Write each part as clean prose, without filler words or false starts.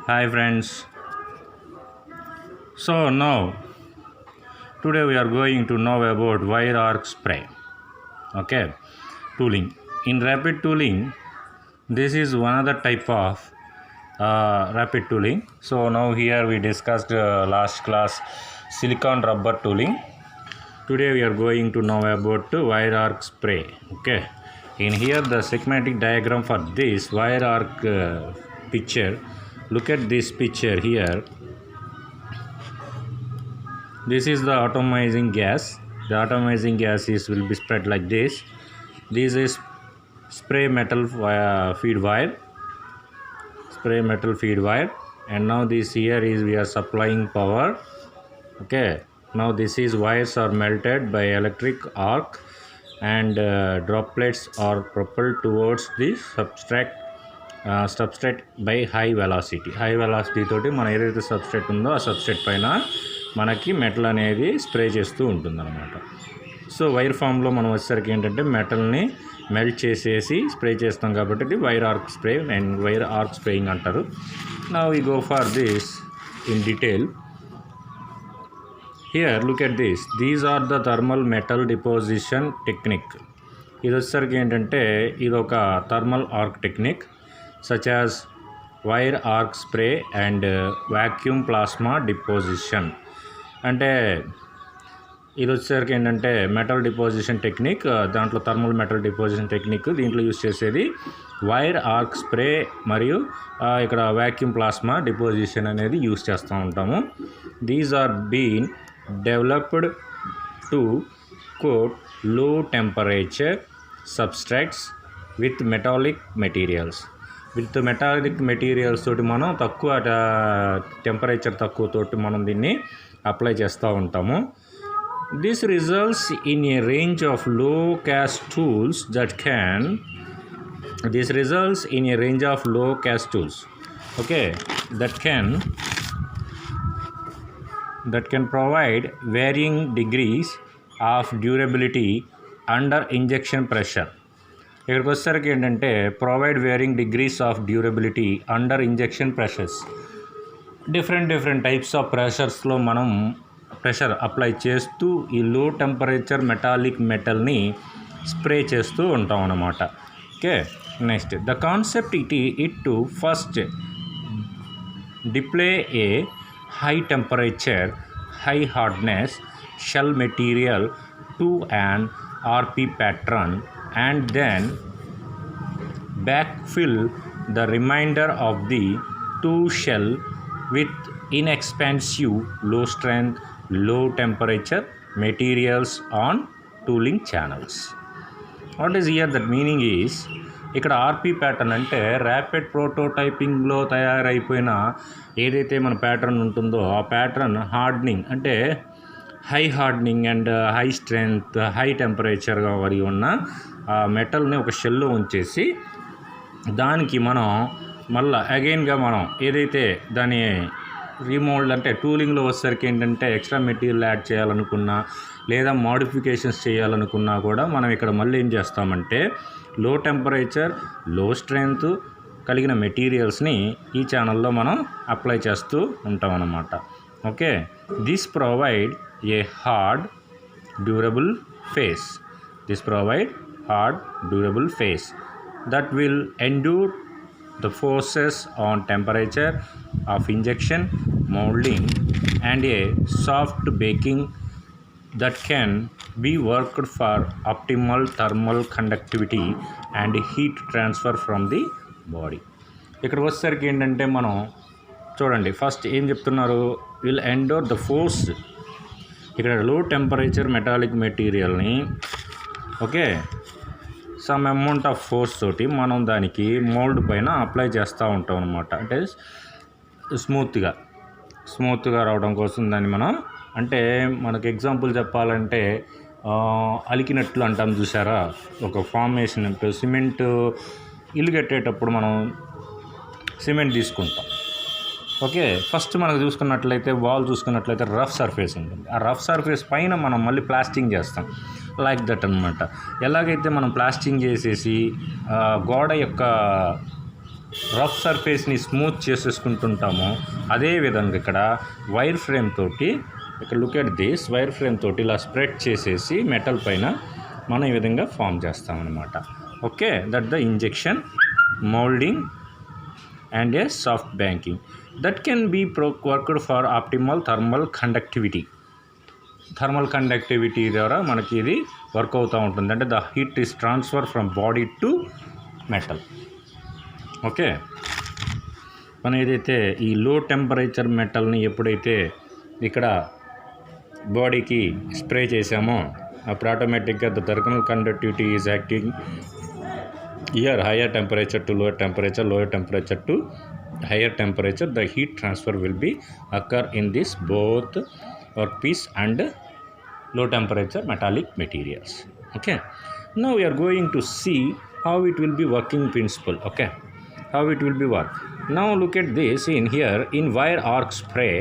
Hi friends. So now today we are going to know about wire arc spray. Okay, tooling. In rapid tooling, this is one other type of rapid tooling. So now here we discussed last class silicon rubber tooling. Today we are going to know about wire arc spray. Okay, in here the schematic diagram for this wire arc picture. Look at this picture here. This is the atomizing gas. The atomizing gas will be spread like this. This is spray metal feed wire. Spray metal feed wire. And now this here is we are supplying power. Okay. Now this is wires are melted by electric arc and droplets are propelled towards the substrate by high velocity. High velocity తోటి మన ఏదైతే substrate ఉందో ఆ substrate పైన మనకి metal అనేది spray చేస్తూ ఉంటుందన్నమాట. సో వైర్ ఫామ్లో మనం వచ్చేసరికి ఏంటంటే మెటల్ని మెల్ట్ చేసేసి స్ప్రే చేస్తాం కాబట్టి ఇది wire arc spray and wire arc spraying అంటారు. Now we go for this in detail. Here look at this. These are the thermal metal deposition technique. ఇది వచ్చేసరికి ఏంటంటే ఇది ఒక thermal arc technique such as wire arc spray and vacuum plasma deposition. అంటే ఇది వచ్చేసరికి ఏంటంటే మెటల్ డిపోజిషన్ టెక్నిక్, దాంట్లో థర్మల్ మెటల్ డిపోజిషన్ టెక్నిక్. దీంట్లో యూజ్ చేసేది వైర్ ఆర్క్ స్ప్రే మరియు ఇక్కడ వాక్యూమ్ ప్లాస్మా డిపోజిషన్ అనేది యూజ్ చేస్తూ ఉంటాము. These are been developed to coat low temperature substrates with metallic materials. With metallic materials తోటి మనం తక్కువ టెంపరేచర్ తక్కువ తోటి మనం దీన్ని అప్లై చేస్తూ ఉంటాము. This results in a range of low cost tools okay that can provide varying degrees of durability under injection pressure. ఇక్కడికి వచ్చేసరికి ఏంటంటే provide varying degrees of durability under injection pressures. Different types of ప్రెషర్స్లో మనం pressure apply చేస్తూ ఈ లో temperature metallic మెటల్ని spray చేస్తూ ఉంటాం అన్నమాట. Okay, next the concept it to first deploy a high temperature high hardness shell material to an RP pattern and then backfill the remainder of the two shell with inexpensive low strength low temperature materials on tooling channels. What is here that meaning is ఇక్కడ RP pattern అంటే rapid ప్రోటోటైపింగ్లో తయారైపోయిన ఏదైతే మన pattern ఉంటుందో ఆ pattern hardening అంటే high hardening and high strength high టెంపరేచర్గా కలిగి ఉన్న ఆ మెటల్ని ఒక షెల్లో ఉంచేసి దానికి మనం మళ్ళీ అగైన్గా మనం ఏదైతే దాని రీమోల్డ్ అంటే టూలింగ్లో వచ్చేసరికి ఏంటంటే ఎక్స్ట్రా మెటీరియల్ యాడ్ చేయాలనుకున్నా లేదా మోడిఫికేషన్స్ చేయాలనుకున్నా కూడా మనం ఇక్కడ మళ్ళీ ఏం చేస్తామంటే లో టెంపరేచర్ లో స్ట్రెంగ్త్ కలిగిన మెటీరియల్స్ని ఈ ఛానల్లో మనం అప్లై చేస్తూ ఉంటాం అన్నమాట. Okay, this provide a hard durable face. That will endure the forces on temperature of injection, molding and a soft baking that can be worked for optimal thermal conductivity and heat transfer from the body. ఇక్కడ వచ్చేసరికి ఏంటంటే మనం చూడండి first ఏం చెప్తున్నారు, will endure the force. ఇక్కడ లో temperature metallic మెటీరియల్ని okay some amount of force తోటి మనం దానికి మోల్డ్ పైన అప్లై చేస్తూ ఉంటాం అనమాట. అంటే స్మూత్గా రావడం కోసం దాన్ని మనం అంటే మనకు ఎగ్జాంపుల్ చెప్పాలంటే అలికినట్లు అంటాం చూసారా, ఒక ఫార్మేషన్ సిమెంట్ ఇల్లు కట్టేటప్పుడు మనం సిమెంట్ తీసుకుంటాం. ఓకే, ఫస్ట్ మనకు చూసుకున్నట్లయితే వాల్ చూసుకున్నట్లయితే రఫ్ సర్ఫేస్ ఉంటుంది. ఆ రఫ్ సర్ఫేస్ పైన మనం మళ్ళీ ప్లాస్టింగ్ చేస్తాం లైక్ దట్ అనమాట. ఎలాగైతే మనం ప్లాస్టింగ్ చేసేసి గోడ యొక్క రఫ్ సర్ఫేస్ని స్మూత్ చేసేసుకుంటుంటామో అదేవిధంగా ఇక్కడ వైర్ ఫ్రేమ్ తోటి ఇక్కడ look at this wire frame తోటి ఇలా స్ప్రెడ్ చేసేసి మెటల్ పైన మనం ఈ విధంగా ఫామ్ చేస్తామన్నమాట. Okay, that the injection moulding and a soft banking that can be worked for optimal thermal conductivity ద్వారా మనకి ఇది వర్క్ అవుతూ ఉంటుంది. అంటే the heat is transfer from body to metal. Okay, మనం ఏదైతే ఈ లో టెంపరేచర్ మెటల్ని ఎప్పుడైతే ఇక్కడ బాడీకి స్ప్రే చేసామో అప్పుడు ఆటోమేటిక్గా the thermal conductivity is acting here higher temperature to lower temperature to higher temperature. The heat transfer will be occur in this both workpiece and low temperature metallic materials. Okay, now we are going to see how it will be working principle. Okay, how it will be work. Now look at this in here in wire arc spray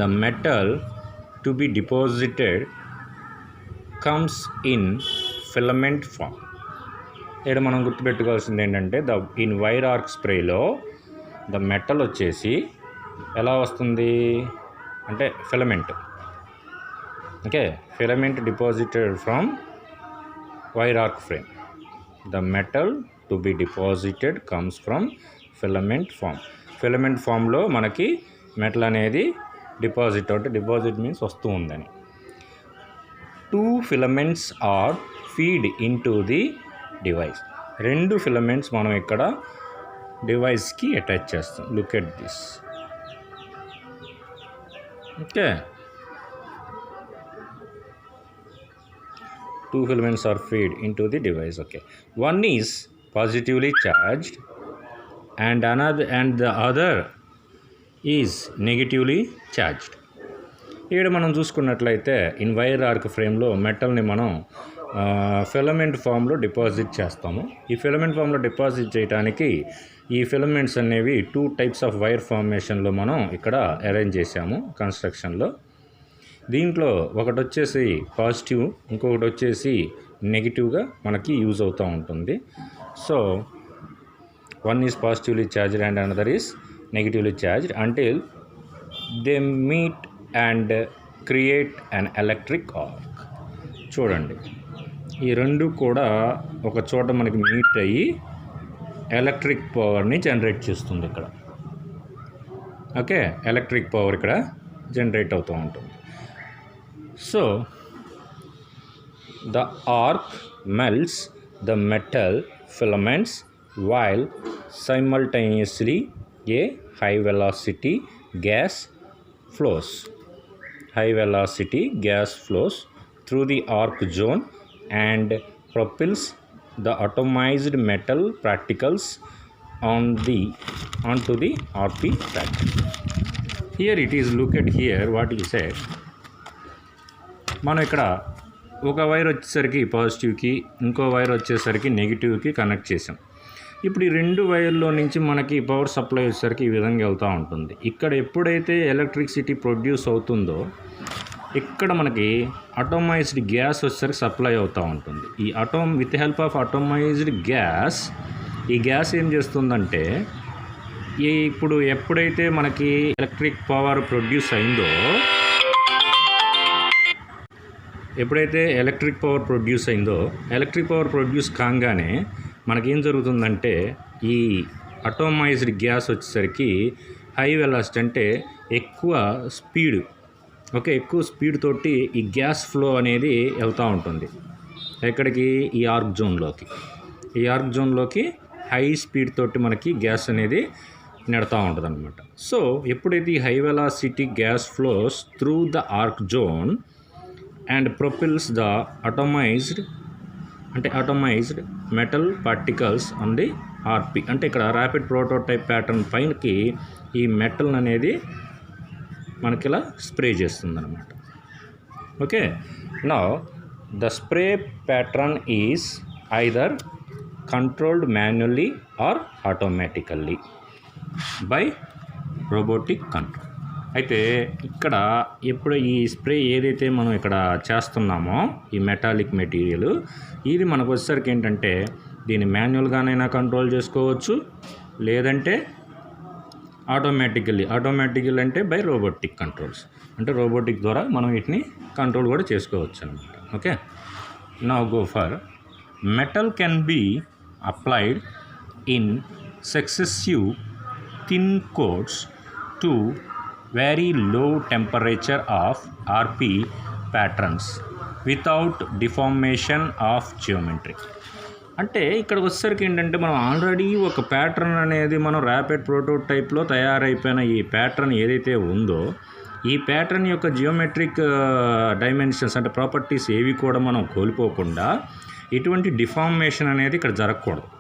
the metal to be deposited comes in filament form. ఇక్కడ మనం గుర్తుపెట్టుకోవాల్సింది ఏంటంటే in wire arc స్ప్రేలో the metal వచ్చేసి ఎలా వస్తుంది అంటే filament. Okay, filament deposited from wire arc frame. The metal to be deposited comes from filament ఫామ్లో మనకి మెటల్ అనేది డిపాజిట్ అంటే డిపాజిట్ మీన్స్ వస్తూ ఉందని. 2 filaments are feed into the device. 2 filaments మనం ఇక్కడ డివైస్కి అటాచ్ చేస్తాం. Look at this. Okay, 2 filaments are feed into the device. Okay, one is positively charged and the other is negatively charged. ఇక్కడ మనం చూసుకున్నట్లయితే in wire arc ఫ్రేమ్లో మెటల్ని మనం filament ఫామ్లో deposit చేస్తాము. ఈ ఫిలమెంట్ ఫామ్లో డిపాజిట్ చేయడానికి ఈ ఫిలమెంట్స్ అనేవి 2 types ఆఫ్ వైర్ ఫార్మేషన్లో మనం ఇక్కడ అరేంజ్ చేసాము కన్స్ట్రక్షన్లో. దీంట్లో ఒకటి వచ్చేసి పాజిటివ్, ఇంకొకటి వచ్చేసి నెగిటివ్గా మనకి యూజ్ అవుతూ ఉంటుంది. So one is positively charged and another is negatively charged until they meet and create an electric arc. చూడండి, ఈ రెండు కూడా ఒక చోట మనకి మీట్ అయ్యి ఎలక్ట్రిక్ పవర్ని జనరేట్ చేస్తుంది ఇక్కడ. ఓకే, ఎలక్ట్రిక్ పవర్ ఇక్కడ జనరేట్ అవుతూ ఉంటుంది. So the arc melts the metal filaments while simultaneously a high velocity gas flows through the arc zone and propels the atomized metal particles onto the RP pattern. Here it is, look at here what he said. మనం ఇక్కడ ఒక wire వచ్చేసరికి పాజిటివ్కి, ఇంకో wire వచ్చేసరికి నెగిటివ్కి connect చేసాం. ఇప్పుడు ఈ 2 వైర్లో నుంచి మనకి పవర్ సప్లై వచ్చేసరికి ఈ విధంగా వెళ్తూ ఉంటుంది. ఇక్కడ ఎప్పుడైతే ఎలక్ట్రిసిటీ ప్రొడ్యూస్ అవుతుందో ఇక్కడ మనకి అటోమైజ్డ్ గ్యాస్ వచ్చేసరికి సప్లై అవుతూ ఉంటుంది. ఈ విత్ హెల్ప్ ఆఫ్ అటోమైజ్డ్ గ్యాస్, ఈ గ్యాస్ ఏం చేస్తుందంటే ఇప్పుడు ఎప్పుడైతే మనకి ఎలక్ట్రిక్ పవర్ ప్రొడ్యూస్ అయిందో, ఎలక్ట్రిక్ పవర్ ప్రొడ్యూస్ కాగానే మనకేం జరుగుతుందంటే ఈ అటోమైజ్డ్ గ్యాస్ వచ్చేసరికి హై వెలాసిటీ అంటే ఎక్కువ స్పీడ్, ఎక్కువ స్పీడ్ తోటి ఈ గ్యాస్ ఫ్లో అనేది వెళ్తూ ఉంటుంది. ఎక్కడికి? ఈ ఆర్క్ జోన్లోకి హై స్పీడ్ తోటి మనకి గ్యాస్ అనేది నెడతా ఉంటుంది అనమాట. సో ఎప్పుడైతే ఈ high velocity gas flows through the arc zone and propels the atomized metal particles on the RP, అంటే ఇక్కడ ర్యాపిడ్ ప్రోటోటైప్ ప్యాటర్న్ పైనకి ఈ మెటల్ అనేది మనకి ఇలా స్ప్రే చేస్తుంది అనమాట. Okay, now the spray pattern is either controlled manually or automatically by robotic control. అయితే ఇక్కడ ఎప్పుడు ఈ స్ప్రే ఏదైతే మనం ఇక్కడ చేస్తున్నామో ఈ మెటాలిక్ మెటీరియల్, ఇది మనకు వచ్చేసరికి ఏంటంటే దీన్ని మాన్యువల్గానైనా కంట్రోల్ చేసుకోవచ్చు, లేదంటే ఆటోమేటికల్ అంటే బై రోబోటిక్ కంట్రోల్స్, అంటే రోబోటిక్ ద్వారా మనం వీటిని కంట్రోల్ కూడా చేసుకోవచ్చు అనమాట. Okay, now go for metal can be applied in successive thin coats to very low temperature of RP patterns without deformation of geometry. అంటే ఇక్కడికి వచ్చేసరికి ఏంటంటే మనం ఆల్రెడీ ఒక ప్యాటర్న్ అనేది మనం ర్యాపిడ్ ప్రోటోటైప్లో తయారైపోయిన ఈ ప్యాటర్న్ ఏదైతే ఉందో ఈ ప్యాటర్న్ యొక్క జియోమెట్రిక్ డైమెన్షన్స్ అంటే ప్రాపర్టీస్ ఏవి కూడా మనం కోల్పోకుండా ఎటువంటి డిఫార్మేషన్ అనేది ఇక్కడ జరగకూడదు.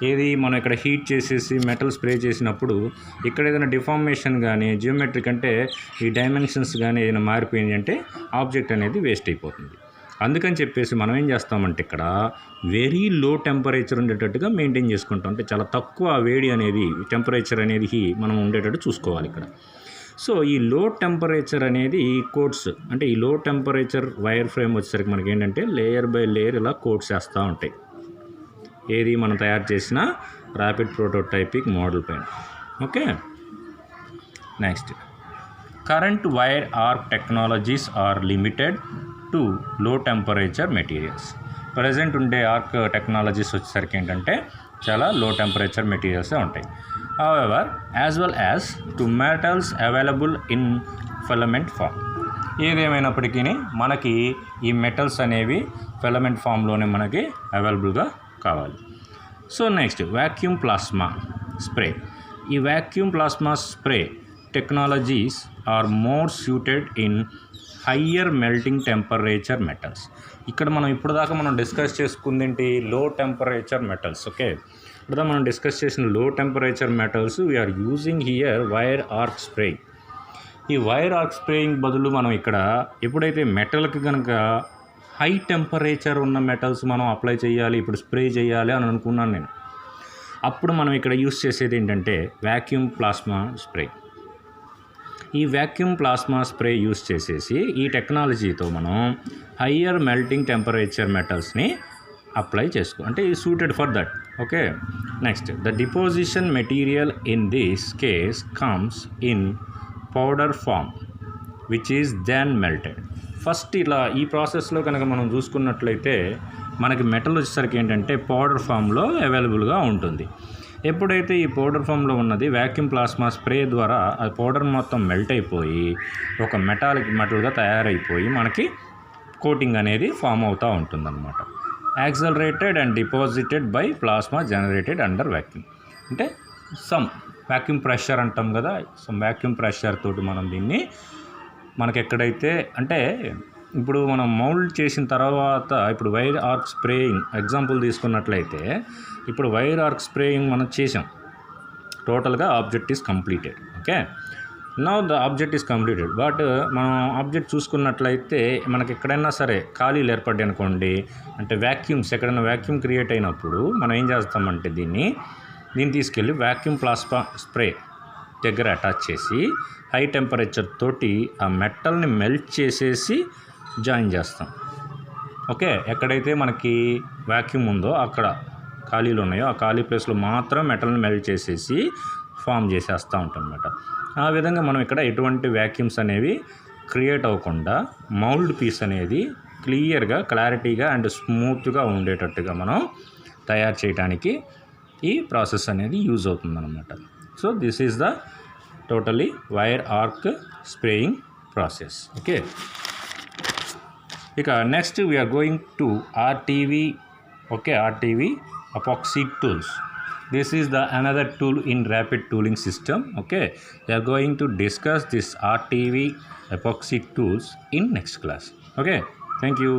ఏది మనం ఇక్కడ హీట్ చేసేసి మెటల్ స్ప్రే చేసినప్పుడు ఇక్కడ ఏదైనా డిఫార్మేషన్ కానీ జియోమెట్రిక్ అంటే ఈ డైమెన్షన్స్ కానీ ఏదైనా మారిపోయింది అంటే ఆబ్జెక్ట్ అనేది వేస్ట్ అయిపోతుంది. అందుకని చెప్పేసి మనం ఏం చేస్తామంటే ఇక్కడ వెరీ లో టెంపరేచర్ ఉండేటట్టుగా మెయింటైన్ చేసుకుంటాం. అంటే చాలా తక్కువ వేడి అనేది టెంపరేచర్ అనేది మనం ఉండేటట్టు చూసుకోవాలి ఇక్కడ. సో ఈ లో టెంపరేచర్ అనేది ఈ కోట్స్ అంటే ఈ లో టెంపరేచర్ వైర్ ఫ్రేమ్ వచ్చేసరికి మనకి ఏంటంటే లేయర్ బై లేయర్ ఇలా కోట్స్ వేస్తూ ఉంటాయి. ఏది మనం తయారు చేసిన ర్యాపిడ్ ప్రోటోటైపిక్ మోడల్ పైన. Okay, next current wire arc technologies are limited to low temperature materials. Present ఉండే ఆర్క్ టెక్నాలజీస్ వచ్చేసరికి ఏంటంటే చాలా లో టెంపరేచర్ మెటీరియల్సే ఉంటాయి. However as well as to metals available in filament form. ఏదేమైనప్పటికీ మనకి ఈ మెటల్స్ అనేవి ఫిలమెంట్ ఫామ్లోనే మనకి అవైలబుల్గా కావాలి. So next vacuum plasma spray. ఈ vacuum plasma spray technologies are more suited in higher melting temperature metals. ఇక్కడ మనం ఇప్పుడు దాకా మనం డిస్కస్ చేసుకుంది ఏంటి, లో టెంపరేచర్ మెటల్స్. ఓకే, ఇప్పుడు మనం డిస్కస్ చేసిన లో temperature metals we are using here wire arc spray. ఈ వైర్ ఆర్క్ స్ప్రేయింగ్ బదులు మనం ఇక్కడ ఎప్పుడైతే మెటల్కి కనుక హై టెంపరేచర్ ఉన్న మెటల్స్ మనం అప్లై చేయాలి, ఇప్పుడు స్ప్రే చేయాలి అని అనుకున్నాను నేను, అప్పుడు మనం ఇక్కడ యూస్ చేసేది ఏంటంటే వాక్యూమ్ ప్లాస్మా స్ప్రే. ఈ వాక్యూమ్ ప్లాస్మా స్ప్రే యూస్ చేసేసి ఈ టెక్నాలజీతో మనం హయ్యర్ మెల్టింగ్ టెంపరేచర్ మెటల్స్ని అప్లై చేసుకో అంటే ఈ suited for that. Okay, next the deposition material in this case comes in powder form which is then melted. First ఇలా ఈ ప్రాసెస్లో కనుక మనం చూసుకున్నట్లయితే మనకి మెటల్ వచ్చేసరికి ఏంటంటే పౌడర్ ఫామ్లో అవైలబుల్గా ఉంటుంది. ఎప్పుడైతే ఈ పౌడర్ ఫామ్లో ఉన్నది వాక్యూమ్ ప్లాస్మా స్ప్రే ద్వారా ఆ పౌడర్ మొత్తం మెల్ట్ అయిపోయి ఒక మెటల్గా తయారైపోయి మనకి కోటింగ్ అనేది ఫామ్ అవుతూ ఉంటుందన్నమాట. Accelerated and deposited by plasma generated under vacuum. అంటే సమ్ వాక్యూమ్ ప్రెషర్ అంటాం కదా, సమ్ వాక్యూమ్ ప్రెషర్ తోటి మనం దీన్ని మనకి ఎక్కడైతే అంటే ఇప్పుడు మనం మౌల్డ్ చేసిన తర్వాత ఇప్పుడు వైర్ ఆర్క్ స్ప్రేయింగ్ ఎగ్జాంపుల్ తీసుకున్నట్లయితే ఇప్పుడు వైర్ ఆర్క్ స్ప్రేయింగ్ మనం చేసాం, టోటల్గా object is completed. Okay, now the object is completed. But మనం ఆబ్జెక్ట్ చూసుకున్నట్లయితే మనకి ఎక్కడైనా సరే ఖాళీలు ఏర్పడ్డాయి అనుకోండి, అంటే వ్యాక్యూమ్స్ ఎక్కడైనా వ్యాక్యూమ్ క్రియేట్ అయినప్పుడు మనం ఏం చేస్తామంటే దీన్ని తీసుకెళ్ళి వాక్యూమ్ ప్లాస్మా స్ప్రే దగ్గర అటాచ్ చేసి హై టెంపరేచర్ తోటి ఆ మెటల్ని మెల్ట్ చేసేసి జాయిన్ చేస్తాం. ఓకే, ఎక్కడైతే మనకి వాక్యూమ్ ఉందో అక్కడ ఖాళీలు ఉన్నాయో ఆ ఖాళీ ప్లేస్లో మాత్రం మెటల్ని మెల్ట్ చేసేసి ఫామ్ చేసేస్తూ ఉంటాం అన్నమాట. ఆ విధంగా మనం ఇక్కడ ఎటువంటి వ్యాక్యూమ్స్ అనేవి క్రియేట్ అవ్వకుండా మౌల్డ్ పీస్ అనేది క్లియర్గా క్లారిటీగా అండ్ స్మూత్గా ఉండేటట్టుగా మనం తయారు చేయడానికి ఈ ప్రాసెస్ అనేది యూజ్ అవుతుందన్నమాట. So this is the totally wire arc spraying process. Okay, next we are going to RTV. Okay, RTV epoxy tools. This is the another tool in rapid tooling system. Okay, we are going to discuss this RTV epoxy tools in next class. Okay, thank you.